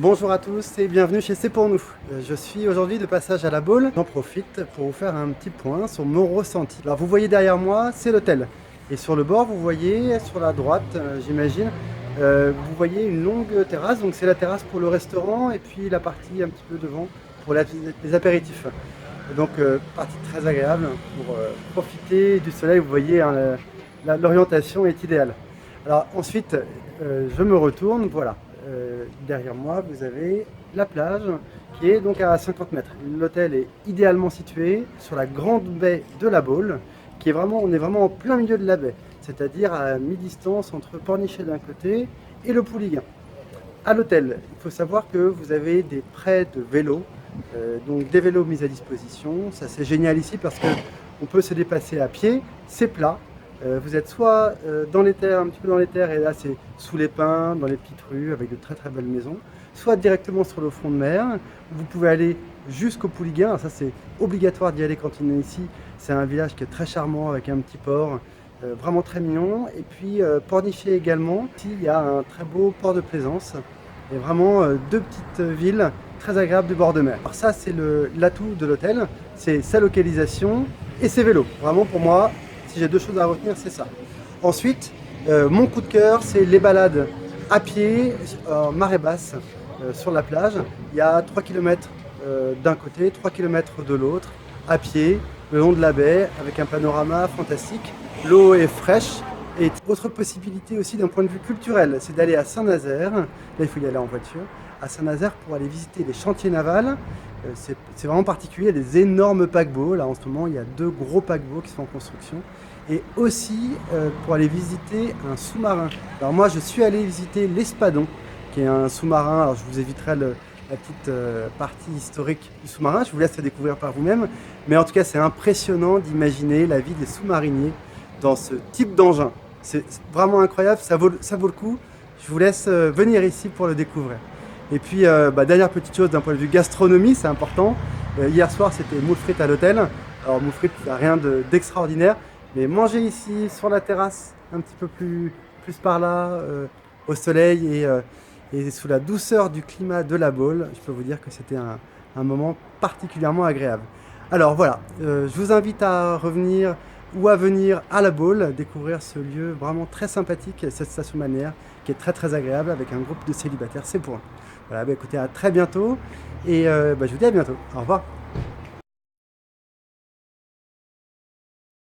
Bonjour à tous et bienvenue chez C'est pour nous. Je suis aujourd'hui de passage à La Baule. J'en profite pour vous faire un petit point sur mon ressenti. Alors vous voyez derrière moi, c'est l'hôtel. Et sur le bord, vous voyez, sur la droite, j'imagine, vous voyez une longue terrasse. Donc c'est la terrasse pour le restaurant et puis la partie un petit peu devant pour les apéritifs. Donc partie très agréable pour profiter du soleil. Vous voyez, hein, l'orientation est idéale. Alors ensuite, je me retourne, voilà. Derrière moi, vous avez la plage qui est donc à 50 mètres. L'hôtel est idéalement situé sur la grande baie de la Baule, qui est vraiment, on est vraiment en plein milieu de la baie, c'est-à-dire à mi-distance entre Pornichet d'un côté et le Pouliguen. À l'hôtel, il faut savoir que vous avez des prêts de vélos, donc des vélos mis à disposition. Ça c'est génial ici parce qu'on peut se déplacer à pied, c'est plat. Vous êtes soit dans les terres, un petit peu dans les terres, et là c'est sous les pins, dans les petites rues, avec de très très belles maisons, soit directement sur le front de mer. Vous pouvez aller jusqu'au Pouliguen. Alors ça c'est obligatoire d'y aller quand on est ici. C'est un village qui est très charmant avec un petit port, vraiment très mignon. Et puis Pornichet également. Ici il y a un très beau port de plaisance et vraiment deux petites villes très agréables du bord de mer. Alors ça c'est l'atout de l'hôtel, c'est sa localisation et ses vélos. Vraiment pour moi, si j'ai deux choses à retenir, c'est ça. Ensuite, mon coup de cœur, c'est les balades à pied, en marée basse, sur la plage. Il y a 3 km d'un côté, 3 km de l'autre, à pied, le long de la baie, avec un panorama fantastique. L'eau est fraîche. Et autre possibilité aussi d'un point de vue culturel, c'est d'aller à Saint-Nazaire. Là, il faut y aller en voiture. À Saint-Nazaire pour aller visiter les chantiers navals. C'est vraiment particulier, il y a des énormes paquebots. Là, en ce moment, il y a 2 gros paquebots qui sont en construction. Et aussi pour aller visiter un sous-marin. Alors moi, je suis allé visiter l'Espadon, qui est un sous-marin. Alors je vous éviterai la petite partie historique du sous-marin. Je vous laisse le découvrir par vous-même. Mais en tout cas, c'est impressionnant d'imaginer la vie des sous-mariniers dans ce type d'engin. C'est vraiment incroyable, ça vaut le coup. Je vous laisse venir ici pour le découvrir. Et puis, dernière petite chose d'un point de vue gastronomie, c'est important. Hier soir, c'était moules frites à l'hôtel. Alors, moules frites, ça n'a rien d'extraordinaire. Mais manger ici, sur la terrasse, un petit peu plus par là, au soleil et sous la douceur du climat de la Baule, je peux vous dire que c'était un moment particulièrement agréable. Alors voilà, je vous invite à revenir ou à venir à la Baule, découvrir ce lieu vraiment très sympathique, cette station balnéaire qui est très très agréable avec un groupe de célibataires, c'est pour eux. Voilà, écoutez, à très bientôt et je vous dis à bientôt. Au revoir.